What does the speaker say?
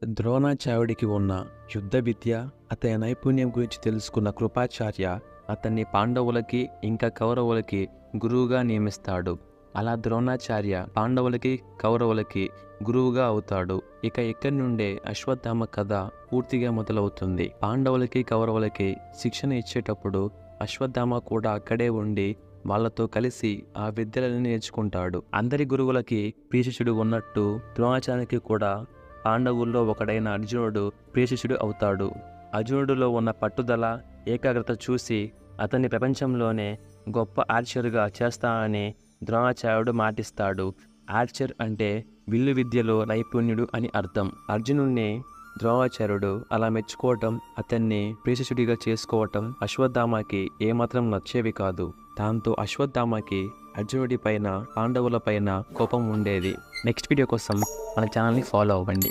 ద్రోణాచార్యుడికి ఉన్న యుద్ధ విద్య, అతని నైపుణ్యం గురించి తెలుసుకున్న కృపాచార్య అతన్ని పాండవులకి ఇంకా కౌరవులకి గురువుగా నియమిస్తాడు. అలా ద్రోణాచార్య పాండవులకి కౌరవులకి గురువుగా అవుతాడు. ఇక ఇక్కడి నుండే అశ్వత్థామ కథ పూర్తిగా మొదలవుతుంది. పాండవులకి కౌరవులకి శిక్షణ ఇచ్చేటప్పుడు అశ్వత్థామ కూడా అక్కడే ఉండి వాళ్ళతో కలిసి ఆ విద్యలను నేర్చుకుంటాడు. అందరి గురువులకి ప్రియశిష్యుడు ఉన్నట్టు ద్రోణాచార్యునికి కూడా పాండవుల్లో ఒకడైన అర్జునుడు ప్రియశిష్యుడు అవుతాడు. అర్జునుడిలో ఉన్న పట్టుదల, ఏకాగ్రత చూసి అతన్ని ప్రపంచంలోనే గొప్ప ఆర్చర్గా చేస్తానని ద్రోణాచార్యుడు మాటిస్తాడు. ఆర్చర్ అంటే విల్లు విద్యలో నైపుణ్యుడు అని అర్థం. అర్జునుడిని ద్రోణాచార్యుడు అలా మెచ్చుకోవటం, అతన్ని ప్రియశిష్యుడిగా చేసుకోవటం అశ్వత్థామకి ఏమాత్రం నచ్చేవి కాదు. దాంతో అశ్వత్థామకి అర్జునుడి పైన, పాండవుల పైన కోపం ఉండేది. నెక్స్ట్ వీడియో కోసం మన ఛానల్ని ఫాలో అవ్వండి.